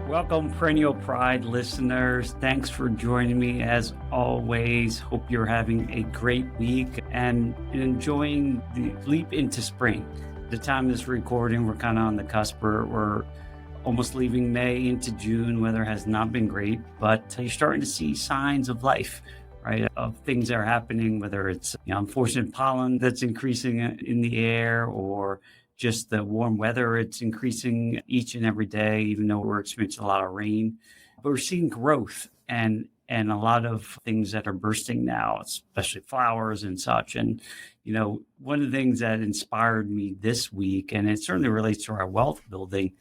Welcome, Perennial Pride listeners. Thanks for joining me as always. Hope you're having a great week and enjoying the leap into spring. The time of this recording, we're kind of on the cusp. We're almost leaving May into June. Weather has not been great, but you're starting to see signs of life, right? Of things that are happening, whether it's unfortunate pollen that's increasing in the air or just the warm weather. It's increasing each and every day, even though we're experiencing a lot of rain. But we're seeing growth and a lot of things that are bursting now, especially flowers and such. And, one of the things that inspired me this week, and it certainly relates to our wealth building,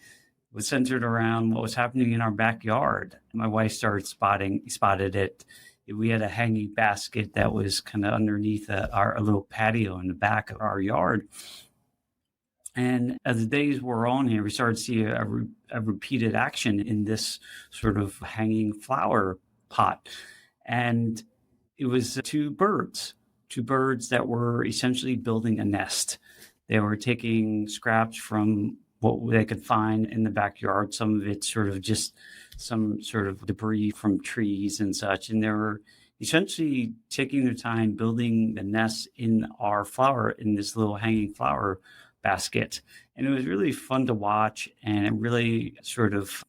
was centered around what was happening in our backyard. My wife spotted it. We had a hanging basket that was kind of underneath our little patio in the back of our yard. And as the days wore on here, we started to see a repeated action in this sort of hanging flower pot. And it was two birds that were essentially building a nest. They were taking scraps from what they could find in the backyard. Some of it sort of just some sort of debris from trees and such. And they were essentially taking their time building the nest in this little hanging flower basket. And it was really fun to watch, and it really sort of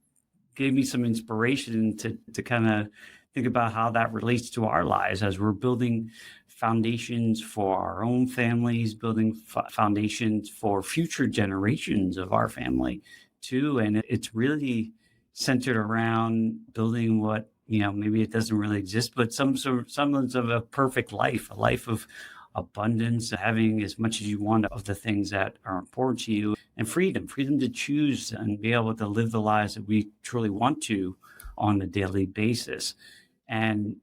gave me some inspiration to kind of think about how that relates to our lives as we're building foundations for our own families, building foundations for future generations of our family too. And it's really centered around building what, maybe it doesn't really exist, but some sort of semblance of a perfect life, a life of abundance, having as much as you want of the things that are important to you, and freedom to choose and be able to live the lives that we truly want to on a daily basis. And,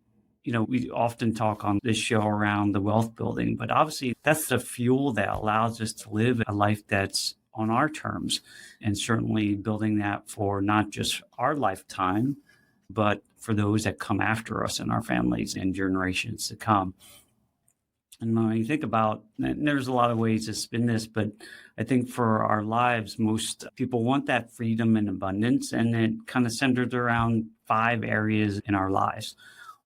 we often talk on this show around the wealth building, but obviously that's the fuel that allows us to live a life that's on our terms, and certainly building that for not just our lifetime, but for those that come after us and our families and generations to come. And when you think about, and there's a lot of ways to spin this, but I think for our lives, most people want that freedom and abundance, and it kind of centers around 5 areas in our lives.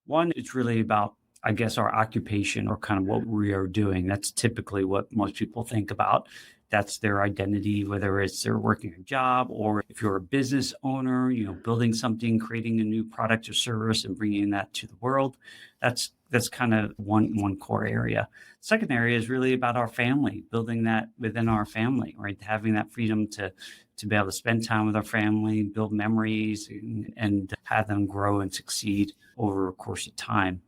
One, it's really about, I guess, our occupation or kind of what we are doing. That's typically what most people think about. That's their identity, whether it's they're working a job or if you're a business owner, building something, creating a new product or service and bringing that to the world. That's kind of one core area. Second area is really about our family, building that within our family, right? Having that freedom to be able to spend time with our family, build memories, and have them grow and succeed over a course of time.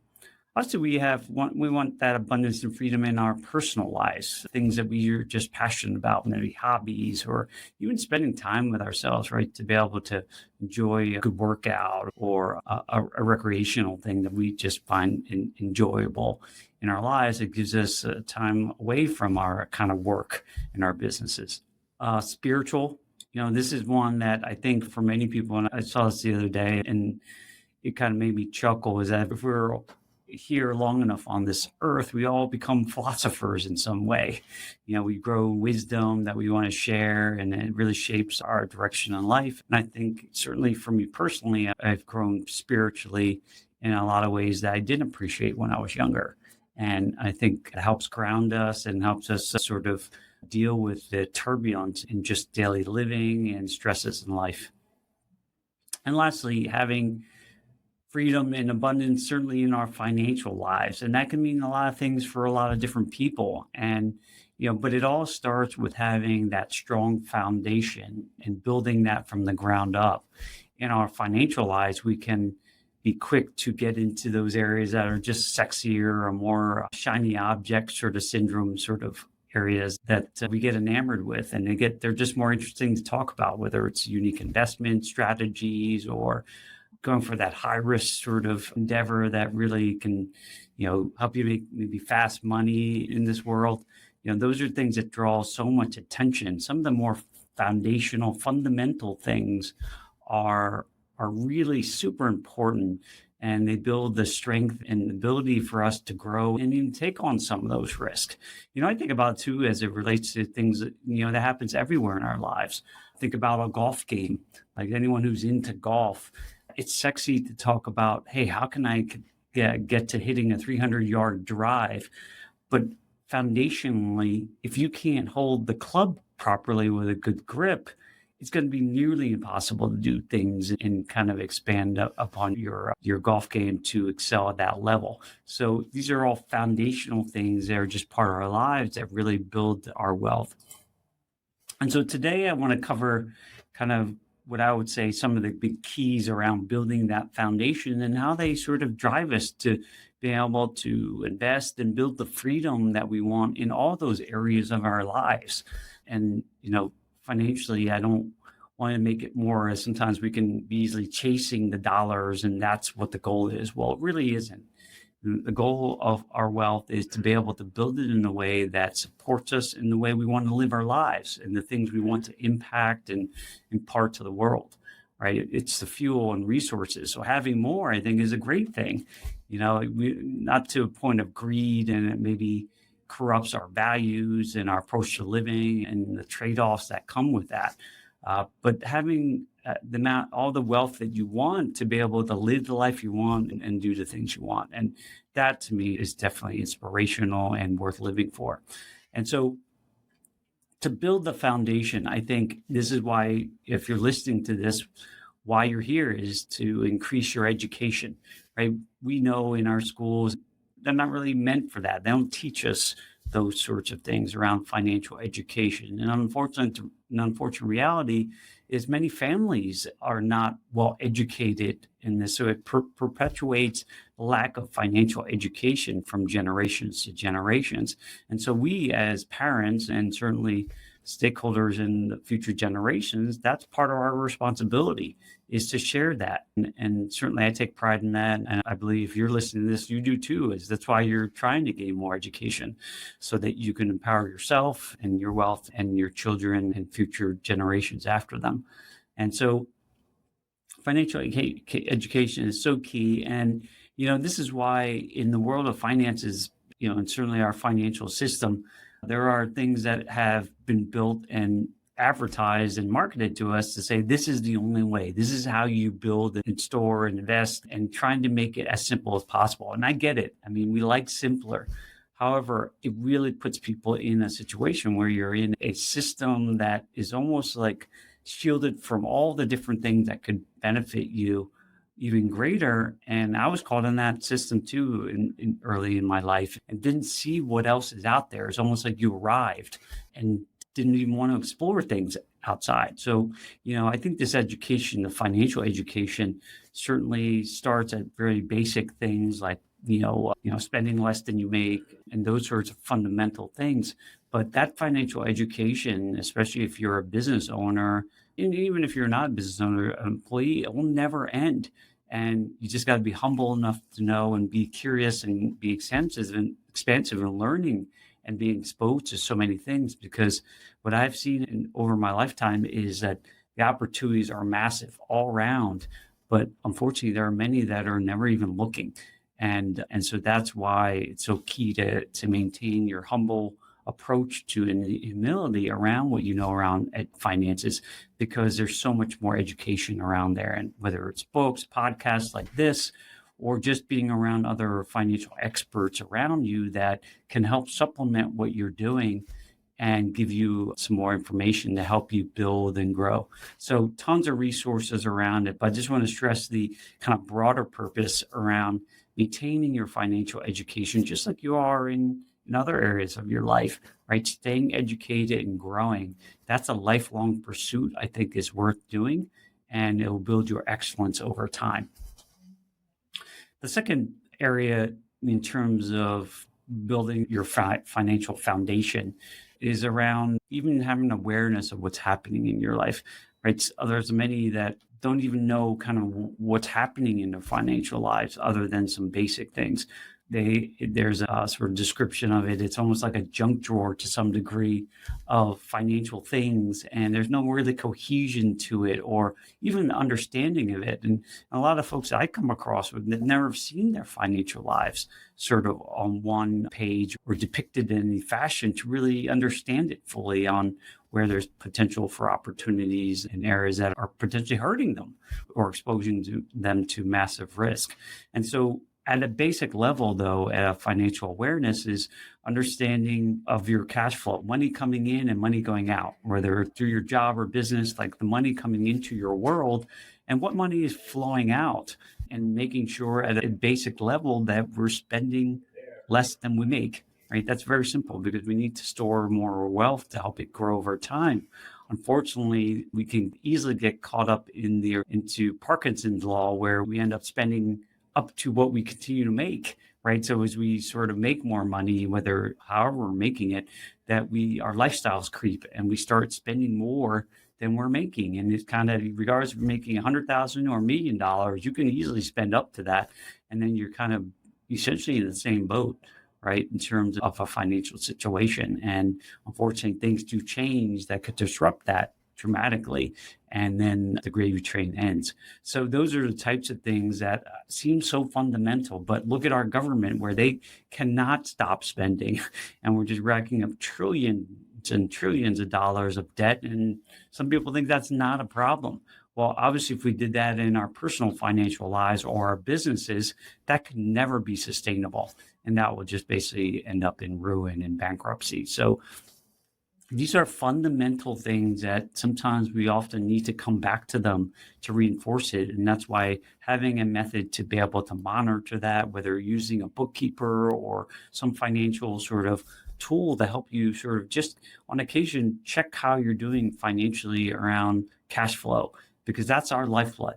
Also, we want that abundance and freedom in our personal lives, things that we are just passionate about, maybe hobbies or even spending time with ourselves, right? To be able to enjoy a good workout or a recreational thing that we just find enjoyable in our lives. It gives us time away from our kind of work and our businesses. Spiritual, this is one that I think for many people, and I saw this the other day, and it kind of made me chuckle, is that if we're here long enough on this earth, we all become philosophers in some way. We grow wisdom that we want to share, and it really shapes our direction in life. And I think certainly for me personally, I've grown spiritually in a lot of ways that I didn't appreciate when I was younger. And I think it helps ground us and helps us sort of deal with the turbulence in just daily living and stresses in life. And lastly, having freedom and abundance, certainly in our financial lives. And that can mean a lot of things for a lot of different people. And, but it all starts with having that strong foundation and building that from the ground up. In our financial lives, we can be quick to get into those areas that are just sexier or more shiny object sort of syndrome sort of areas that we get enamored with, and they're just more interesting to talk about, whether it's unique investment strategies or going for that high risk sort of endeavor that really can, help you make maybe fast money in this world. Those are things that draw so much attention. Some of the more foundational, fundamental things are really super important and they build the strength and ability for us to grow and even take on some of those risks. I think about it too as it relates to things that, that happens everywhere in our lives. Think about a golf game. Like anyone who's into golf, it's sexy to talk about, hey, how can I get to hitting a 300-yard drive? But foundationally, if you can't hold the club properly with a good grip, it's going to be nearly impossible to do things and kind of expand upon your golf game to excel at that level. So these are all foundational things that are just part of our lives that really build our wealth. And so today I want to cover kind of what I would say some of the big keys around building that foundation and how they sort of drive us to be able to invest and build the freedom that we want in all those areas of our lives. And, financially, I don't want to make it more as sometimes we can be easily chasing the dollars and that's what the goal is. Well, it really isn't. The goal of our wealth is to be able to build it in a way that supports us in the way we want to live our lives and the things we want to impact and impart to the world, right? It's the fuel and resources. So having more, I think, is a great thing, not to a point of greed, and it maybe corrupts our values and our approach to living and the trade-offs that come with that. But having all the wealth that you want to be able to live the life you want and do the things you want. And that to me is definitely inspirational and worth living for. And so to build the foundation, I think this is why, if you're listening to this, why you're here is to increase your education, right? We know in our schools, they're not really meant for that. They don't teach us those sorts of things around financial education. And an unfortunate reality is many families are not well educated in this. So it perpetuates the lack of financial education from generations to generations. And so we as parents, and certainly stakeholders in the future generations, that's part of our responsibility, is to share that. And certainly I take pride in that. And I believe if you're listening to this, you do too, is that's why you're trying to gain more education so that you can empower yourself and your wealth and your children and future generations after them. And so financial education is so key. And, this is why in the world of finances, and certainly our financial system, there are things that have been built and advertised and marketed to us to say, this is the only way. This is how you build and store and invest, and trying to make it as simple as possible. And I get it. I mean, we like simpler. However, it really puts people in a situation where you're in a system that is almost like shielded from all the different things that could benefit you even greater. And I was caught in that system too in early in my life, and didn't see what else is out there. It's almost like you arrived and didn't even want to explore things outside. So, I think this education, the financial education, certainly starts at very basic things like, spending less than you make and those sorts of fundamental things. But that financial education, especially if you're a business owner, and even if you're not a business owner, an employee, it will never end. And you just got to be humble enough to know and be curious and be expansive and learning and being exposed to so many things. Because what I've seen over my lifetime is that the opportunities are massive all around. But unfortunately, there are many that are never even looking. And so that's why it's so key to maintain your humble approach to and the humility around what around finances, because there's so much more education around there. And whether it's books, podcasts like this, or just being around other financial experts around you that can help supplement what you're doing and give you some more information to help you build and grow. So tons of resources around it. But I just want to stress the kind of broader purpose around maintaining your financial education, just like you are in other areas of your life, right? Staying educated and growing. That's a lifelong pursuit, I think, is worth doing, and it will build your excellence over time. The second area in terms of building your financial foundation is around even having awareness of what's happening in your life, right? So there's many that don't even know kind of what's happening in their financial lives other than some basic things. there's a sort of description of it. It's almost like a junk drawer to some degree of financial things, and there's no really cohesion to it or even understanding of it. And a lot of folks I come across with that never have seen their financial lives sort of on one page or depicted in any fashion to really understand it fully on where there's potential for opportunities in areas that are potentially hurting them or exposing them to massive risk. And so at a basic level, though, financial awareness is understanding of your cash flow, money coming in and money going out, whether through your job or business, like the money coming into your world and what money is flowing out, and making sure at a basic level that we're spending less than we make, right? That's very simple because we need to store more wealth to help it grow over time. Unfortunately, we can easily get caught up into Parkinson's law, where we end up spending up to what we continue to make, right? So as we sort of make more money, however we're making it, that our lifestyles creep and we start spending more than we're making. And it's kind of, regardless if you're making $100,000 or $1 million, you can easily spend up to that. And then you're kind of essentially in the same boat, right, in terms of a financial situation. And unfortunately, things do change that could disrupt that dramatically, and then the gravy train ends. So those are the types of things that seem so fundamental, but look at our government where they cannot stop spending, and we're just racking up trillions and trillions of dollars of debt, and some people think that's not a problem. Well, obviously, if we did that in our personal financial lives or our businesses, that could never be sustainable, and that will just basically end up in ruin and bankruptcy. So these are fundamental things that sometimes we often need to come back to them to reinforce it. And that's why having a method to be able to monitor that, whether using a bookkeeper or some financial sort of tool to help you sort of just on occasion check how you're doing financially around cash flow, because that's our lifeblood.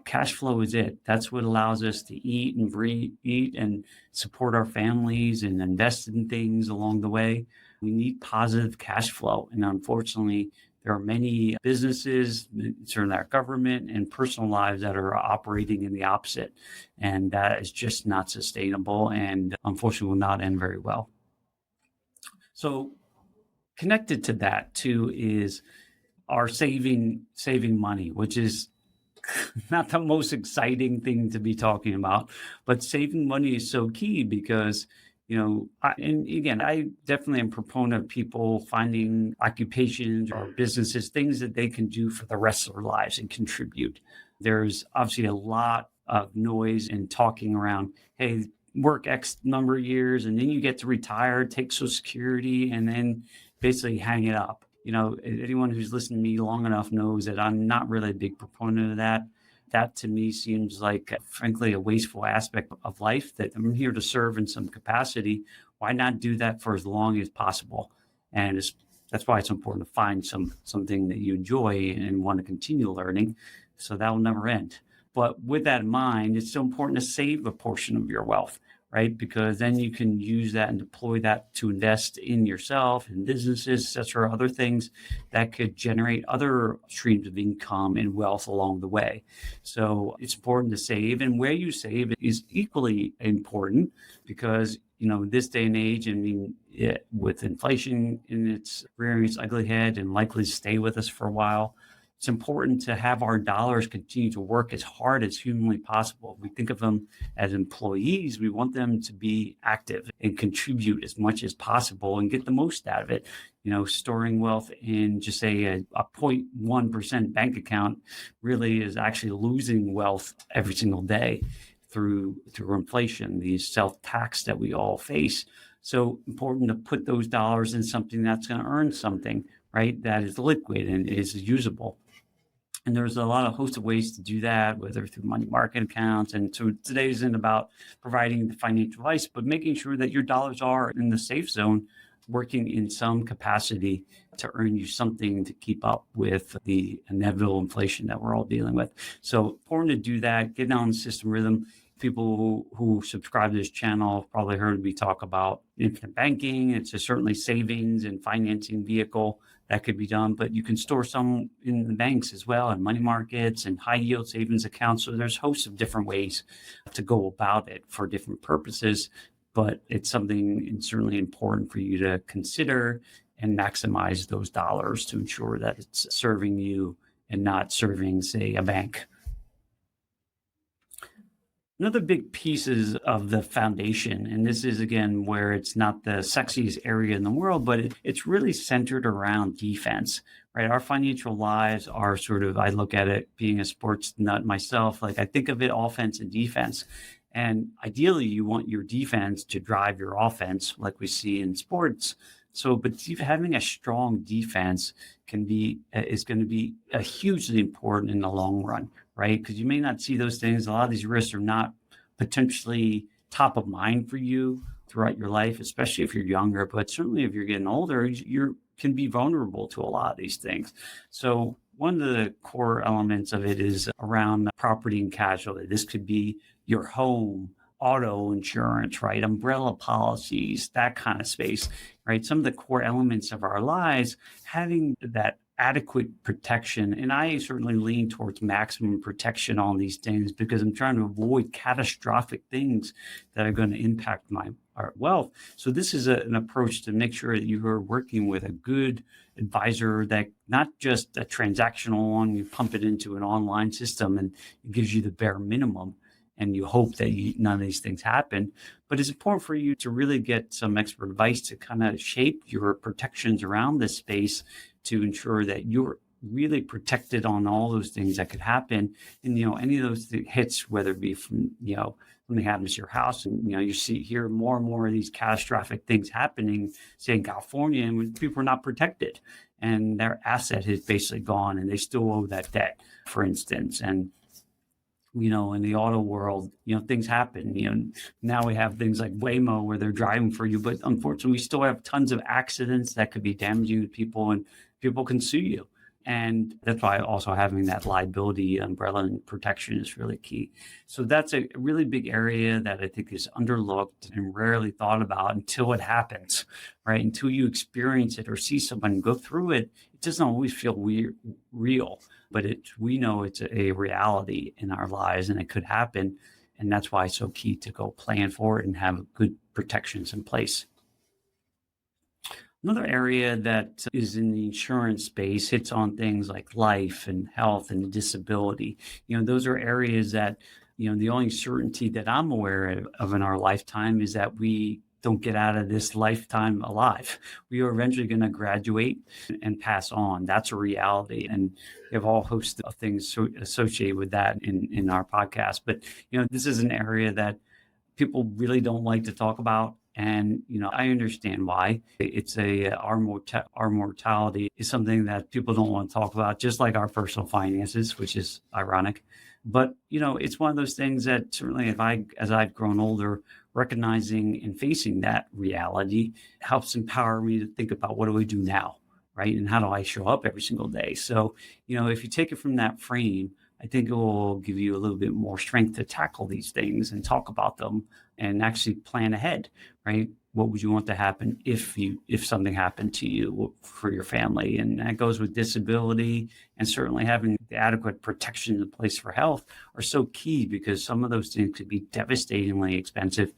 Cash flow is it. That's what allows us to eat and breathe, eat and support our families and invest in things along the way. We need positive cash flow. And unfortunately, there are many businesses, certainly our government and personal lives, that are operating in the opposite. And that is just not sustainable and unfortunately will not end very well. So connected to that too is our saving money, which is not the most exciting thing to be talking about, but saving money is so key because I definitely am a proponent of people finding occupations or businesses, things that they can do for the rest of their lives and contribute. There's obviously a lot of noise and talking around, hey, work X number of years and then you get to retire, take Social Security, and then basically hang it up. Anyone who's listened to me long enough knows that I'm not really a big proponent of that. That to me seems like, frankly, a wasteful aspect of life, that I'm here to serve in some capacity. Why not do that for as long as possible? And that's why it's important to find something that you enjoy and want to continue learning, so that will never end. But with that in mind, it's so important to save a portion of your wealth, right? Because then you can use that and deploy that to invest in yourself and businesses, et cetera, other things that could generate other streams of income and wealth along the way. So it's important to save, and where you save is equally important because, this day and age, with inflation in its rearing its ugly head and likely to stay with us for a while, it's important to have our dollars continue to work as hard as humanly possible. We think of them as employees. We want them to be active and contribute as much as possible and get the most out of it. Storing wealth in just say a 0.1% bank account really is actually losing wealth every single day through inflation, the self-tax that we all face. So important to put those dollars in something that's going to earn something, right? That is liquid and is usable. And there's a lot of host of ways to do that, whether through money market accounts. And so today isn't about providing the financial advice, but making sure that your dollars are in the safe zone, working in some capacity to earn you something to keep up with the inevitable inflation that we're all dealing with. So important to do that, get on the system rhythm. People who subscribe to this channel have probably heard me talk about infinite banking. It's certainly savings and financing vehicle that could be done, but you can store some in the banks as well, and money markets and high yield savings accounts. So there's hosts of different ways to go about it for different purposes. but it's something it's certainly important for you to consider and maximize those dollars to ensure that it's serving you and not serving, say, a bank. Another big piece is of the foundation, and this is again where it's not the sexiest area in the world, but it's really centered around defense, right? Our financial lives are sort of, I look at it being a sports nut myself, like I think of it offense and defense. And ideally, you want your defense to drive your offense, like we see in sports. So, but having a strong defense is going to be hugely important in the long run, right? Because you may not see those things. A lot of these risks are not potentially top of mind for you throughout your life, especially if you're younger. But certainly if you're getting older, you can be vulnerable to a lot of these things. So one of the core elements of it is around property and casualty. This could be your home, auto insurance, right? Umbrella policies, that kind of space, right? Some of the core elements of our lives, having that adequate protection. And I certainly lean towards maximum protection on these things because I'm trying to avoid catastrophic things that are going to impact our wealth. So this is an approach to make sure that you are working with a good advisor, that not just a transactional one, you pump it into an online system and it gives you the bare minimum, and you hope that none of these things happen. But it's important for you to really get some expert advice to kind of shape your protections around this space to ensure that you're really protected on all those things that could happen. And, any of those hits, whether it be from, something happens to your house, and, you hear more and more of these catastrophic things happening, say in California, and when people are not protected and their asset is basically gone and they still owe that debt, for instance. And, in the auto world, things happen. Now we have things like Waymo where they're driving for you, but unfortunately, we still have tons of accidents that could be damaging to people, and people can sue you. And that's why also having that liability umbrella and protection is really key. So that's a really big area that I think is underlooked and rarely thought about until it happens, right? Until you experience it or see someone go through it, it doesn't always feel real, but we know it's a reality in our lives and it could happen. And that's why it's so key to go plan for it and have good protections in place. Another area that is in the insurance space hits on things like life and health and disability. Those are areas that, the only certainty that I'm aware of in our lifetime is that we don't get out of this lifetime alive. We are eventually going to graduate and pass on. That's a reality. And we have all hosts of things associated with that in our podcast. But, this is an area that people really don't like to talk about. And, I understand why. It's our mortality is something that people don't want to talk about, just like our personal finances, which is ironic. But, it's one of those things that certainly as I've grown older, recognizing and facing that reality helps empower me to think about what do we do now, right? And how do I show up every single day? So, if you take it from that frame, I think it will give you a little bit more strength to tackle these things and talk about them and actually plan ahead, right? What would you want to happen if something happened to you for your family? And that goes with disability, and certainly having the adequate protection in place for health are so key, because some of those things could be devastatingly expensive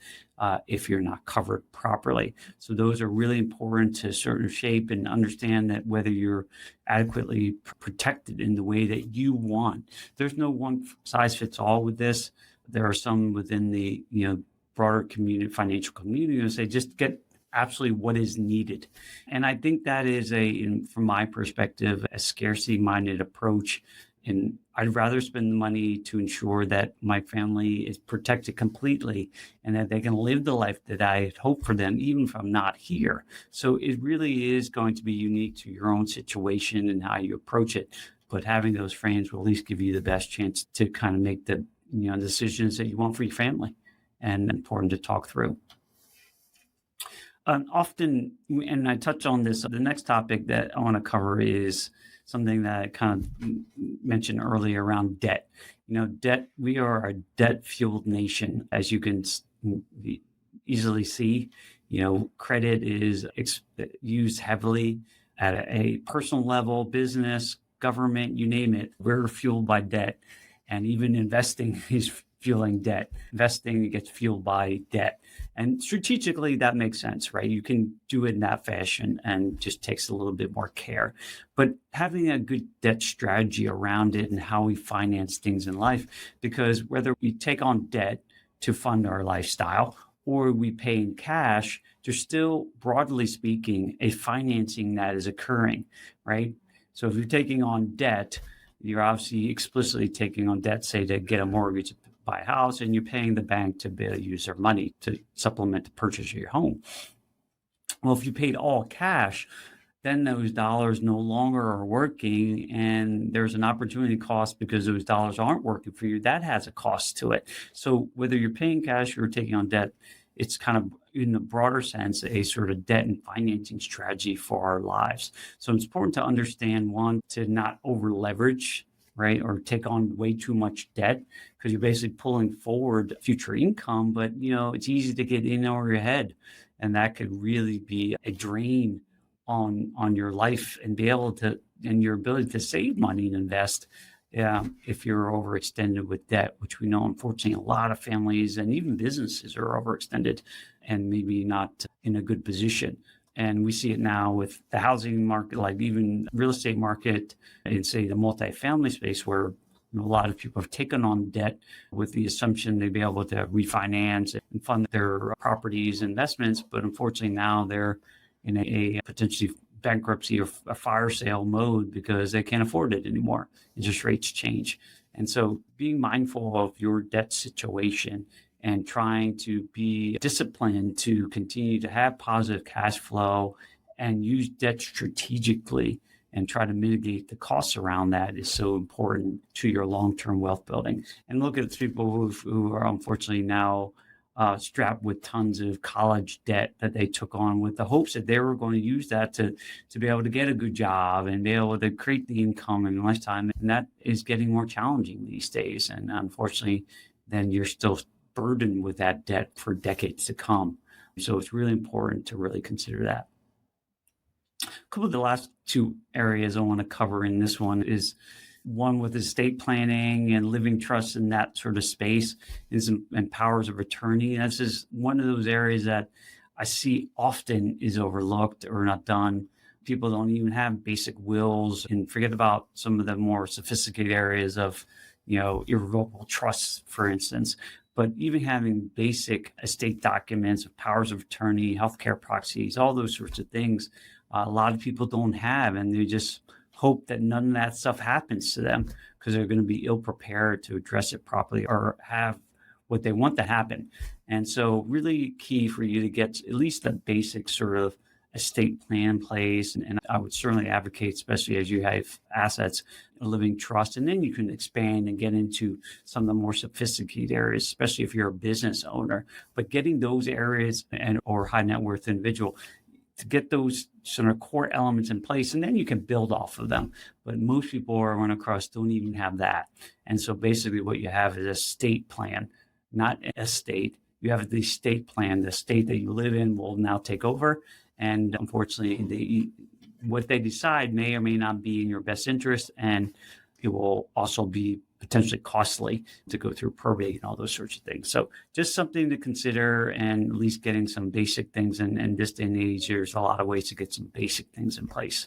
if you're not covered properly. So those are really important to sort of shape and understand that whether you're adequately protected in the way that you want. There's no one size fits all with this. There are some within the broader financial community who say just get absolutely what is needed. And I think that is from my perspective, a scarcity-minded approach. And I'd rather spend the money to ensure that my family is protected completely and that they can live the life that I had hoped for them, even if I'm not here. So it really is going to be unique to your own situation and how you approach it. But having those frames will at least give you the best chance to kind of make the decisions that you want for your family, and important to talk through. Often, and I touch on this, the next topic that I want to cover is something that I kind of mentioned earlier around debt. Debt, we are a debt-fueled nation, as you can easily see. Credit is used heavily at a personal level, business, government, you name it. We're fueled by debt. And even investing is fueling debt. Investing gets fueled by debt. And strategically, that makes sense, right? You can do it in that fashion and just takes a little bit more care. But having a good debt strategy around it and how we finance things in life, because whether we take on debt to fund our lifestyle or we pay in cash, there's still, broadly speaking, a financing that is occurring, right? So if you're taking on debt, you're obviously explicitly taking on debt, say to get a mortgage to buy a house, and you're paying the bank to be able to use their money to supplement the purchase of your home. Well, if you paid all cash, then those dollars no longer are working, and there's an opportunity cost because those dollars aren't working for you. That has a cost to it. So whether you're paying cash or taking on debt, it's kind of, in the broader sense, a sort of debt and financing strategy for our lives. So it's important to understand, one, to not over leverage, right, or take on way too much debt, because you're basically pulling forward future income. But it's easy to get in over your head, and that could really be a drain on your life and your ability to save money and invest. If you're overextended with debt, which we know, unfortunately, a lot of families and even businesses are overextended and maybe not in a good position. And we see it now with the housing market, like even real estate market, and say the multifamily space, where a lot of people have taken on debt with the assumption they'd be able to refinance and fund their properties investments. But unfortunately, now they're in a potentially bankruptcy or a fire sale mode because they can't afford it anymore. Interest rates change. And so being mindful of your debt situation and trying to be disciplined to continue to have positive cash flow and use debt strategically and try to mitigate the costs around that is so important to your long-term wealth building. And look at the people who are unfortunately now strapped with tons of college debt that they took on with the hopes that they were going to use that to be able to get a good job and be able to create the income in lifetime. And that is getting more challenging these days. And unfortunately, then you're still burdened with that debt for decades to come. So it's really important to really consider that. A couple of the last two areas I want to cover in this one is one with estate planning and living trusts in that sort of space and powers of attorney. This is one of those areas that I see often is overlooked or not done. People don't even have basic wills, and forget about some of the more sophisticated areas of, irrevocable trusts, for instance. But even having basic estate documents of powers of attorney, healthcare proxies, all those sorts of things, a lot of people don't have, and they just hope that none of that stuff happens to them because they're going to be ill prepared to address it properly or have what they want to happen. And so really key for you to get at least the basic sort of estate plan in place. And I would certainly advocate, especially as you have assets, a living trust, and then you can expand and get into some of the more sophisticated areas, especially if you're a business owner. But getting those areas or high net worth individual, to get those sort of core elements in place, and then you can build off of them. But most people I run across don't even have that. And so basically what you have is a state plan, not a state. You have the state plan. The state that you live in will now take over. And unfortunately, what they decide may or may not be in your best interest. And it will also be potentially costly to go through probate and all those sorts of things. So just something to consider, and at least getting some basic things. And this day and age, there's a lot of ways to get some basic things in place.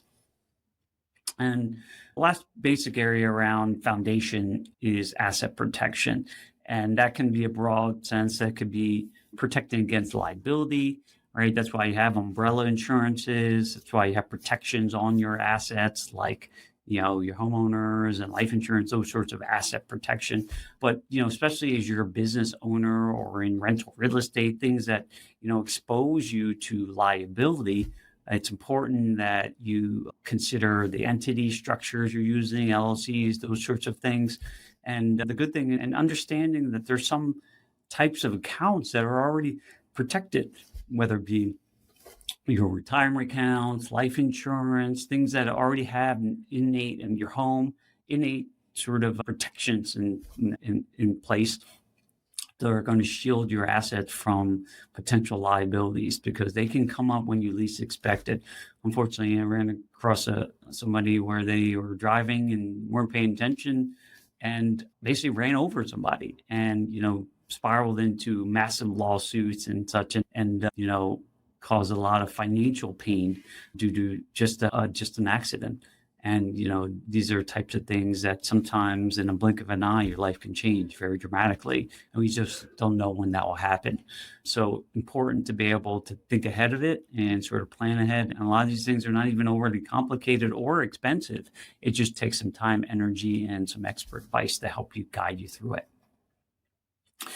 And the last basic area around foundation is asset protection. And that can be a broad sense. That could be protecting against liability, right? That's why you have umbrella insurances. That's why you have protections on your assets, like your homeowners and life insurance, those sorts of asset protection. But, especially as you're a business owner or in rental real estate, things that, expose you to liability, it's important that you consider the entity structures you're using, LLCs, those sorts of things. And the good thing, and understanding that there's some types of accounts that are already protected, whether it be your retirement accounts, life insurance, things that already have innate in your home, innate sort of protections in place that are going to shield your assets from potential liabilities, because they can come up when you least expect it. Unfortunately, I ran across somebody where they were driving and weren't paying attention. and basically ran over somebody and, spiraled into massive lawsuits and such, and caused a lot of financial pain due to just an accident. And, these are types of things that sometimes in a blink of an eye, your life can change very dramatically. And we just don't know when that will happen. So important to be able to think ahead of it and sort of plan ahead. And a lot of these things are not even overly complicated or expensive. It just takes some time, energy, and some expert advice to help you guide you through it.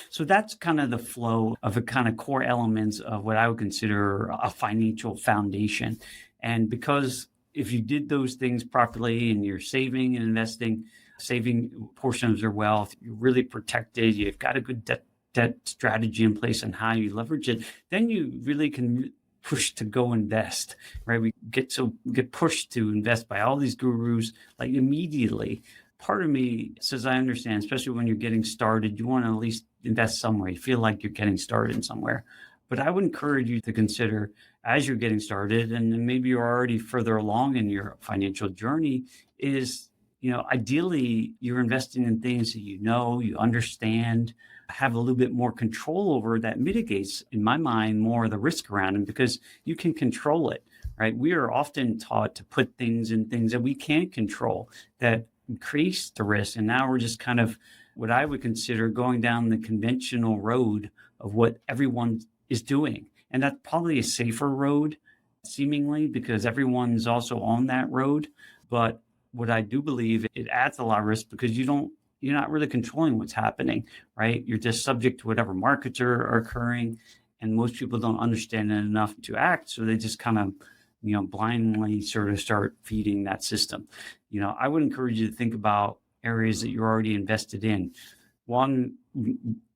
So that's kind of the flow of the kind of core elements of what I would consider a financial foundation. And because if you did those things properly and you're saving and investing, saving portions of your wealth, you're really protected, you've got a good debt strategy in place and how you leverage it, then you really can push to go invest, right? We get pushed to invest by all these gurus like immediately. Part of me says, I understand, especially when you're getting started, you want to at least invest somewhere. You feel like you're getting started somewhere. But I would encourage you to consider as you're getting started, and then maybe you're already further along in your financial journey, is, ideally you're investing in things that you understand, have a little bit more control over that mitigates, in my mind, more of the risk around them because you can control it, right? We are often taught to put things in things that we can't control that increase the risk. And now we're just kind of what I would consider going down the conventional road of what everyone is doing. And that's probably a safer road, seemingly, because everyone's also on that road. But what I do believe, it adds a lot of risk because you're not really controlling what's happening, right? You're just subject to whatever markets are occurring. And most people don't understand it enough to act. So they just kind of, blindly sort of start feeding that system. I would encourage you to think about areas that you're already invested in. One,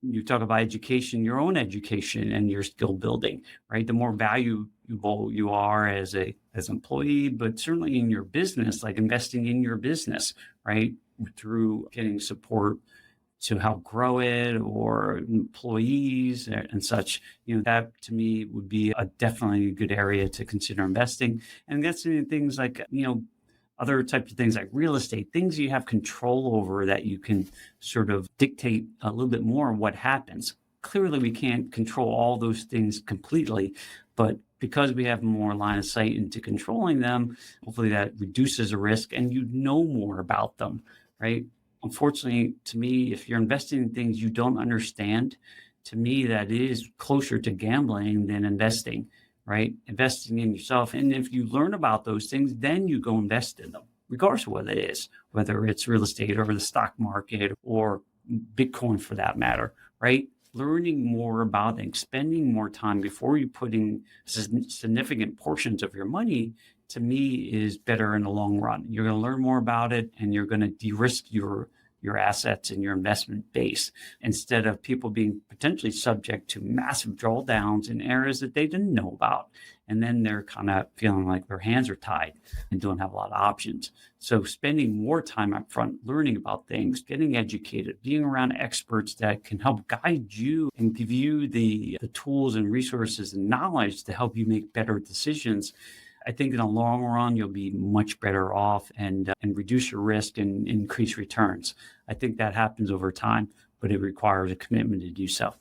you talk about education, your own education and your skill building, right? The more valuable you are as an employee, but certainly in your business, like investing in your business, right? Through getting support to help grow it or employees and such, that to me would be definitely a good area to consider investing. And that's things like, other types of things like real estate, things you have control over that you can sort of dictate a little bit more of what happens. Clearly, we can't control all those things completely, but because we have more line of sight into controlling them, hopefully that reduces the risk and you know more about them, right? Unfortunately, to me, if you're investing in things you don't understand, to me, that is closer to gambling than investing. Right? Investing in yourself. And if you learn about those things, then you go invest in them, regardless of what it is, whether it's real estate or the stock market or Bitcoin for that matter, right? Learning more about things, spending more time before you putting significant portions of your money, to me, is better in the long run. You're going to learn more about it and you're going to de-risk your assets and your investment base instead of people being potentially subject to massive drawdowns in areas that they didn't know about. And then they're kind of feeling like their hands are tied and don't have a lot of options. So spending more time up front, learning about things, getting educated, being around experts that can help guide you and give you the tools and resources and knowledge to help you make better decisions. I think in the long run, you'll be much better off and reduce your risk and increase returns. I think that happens over time, but it requires a commitment to do so.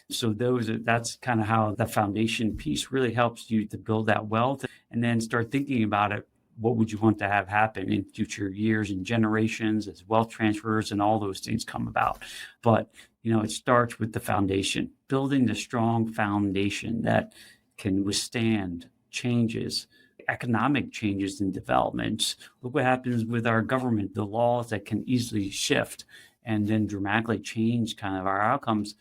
So that's kind of how the foundation piece really helps you to build that wealth and then start thinking about it. What would you want to have happen in future years and generations as wealth transfers and all those things come about? But, it starts with the foundation, building the strong foundation that can withstand changes, economic changes and developments. Look what happens with our government, the laws that can easily shift and then dramatically change kind of our outcomes.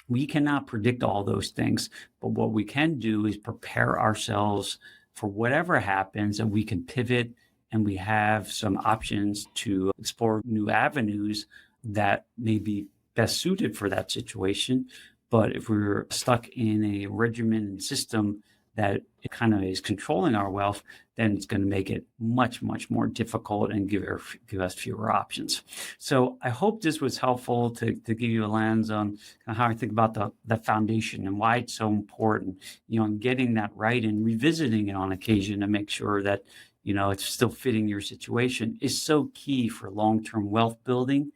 We cannot predict all those things, but what we can do is prepare ourselves for whatever happens, and we can pivot and we have some options to explore new avenues that may be best suited for that situation. But if we're stuck in a regimen and system that it kind of is controlling our wealth, then it's going to make it much, much more difficult and give us fewer options. So I hope this was helpful to give you a lens on how I think about the foundation and why it's so important, and getting that right and revisiting it on occasion to make sure that, it's still fitting your situation is so key for long-term wealth building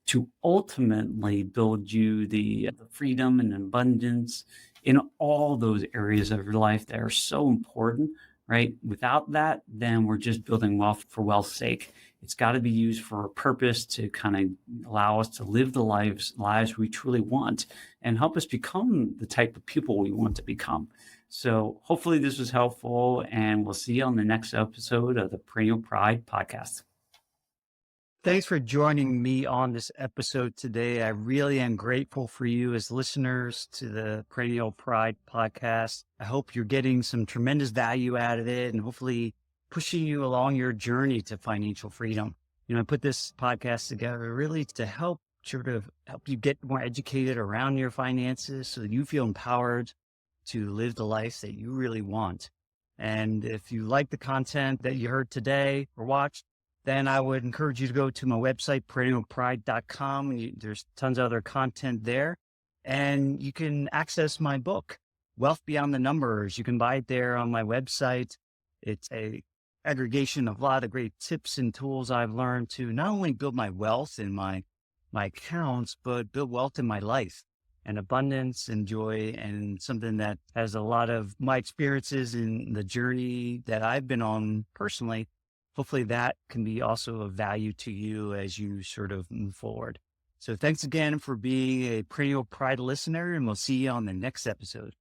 to ultimately build you the freedom and abundance in all those areas of your life that are so important, right? Without that, then we're just building wealth for wealth's sake. It's got to be used for a purpose to kind of allow us to live the lives we truly want and help us become the type of people we want to become. So hopefully this was helpful, and we'll see you on the next episode of the Perennial Pride podcast. Thanks for joining me on this episode today. I really am grateful for you as listeners to the Perennial Pride podcast. I hope you're getting some tremendous value out of it and hopefully pushing you along your journey to financial freedom. I put this podcast together really to help you get more educated around your finances so that you feel empowered to live the life that you really want. And if you like the content that you heard today or watched, then I would encourage you to go to my website, perennialpride.com. There's tons of other content there. And you can access my book, Wealth Beyond the Numbers. You can buy it there on my website. It's a aggregation of a lot of great tips and tools I've learned to not only build my wealth in my accounts, but build wealth in my life and abundance and joy, and something that has a lot of my experiences in the journey that I've been on personally. Hopefully that can be also of value to you as you sort of move forward. So thanks again for being a Perennial Pride listener, and we'll see you on the next episode.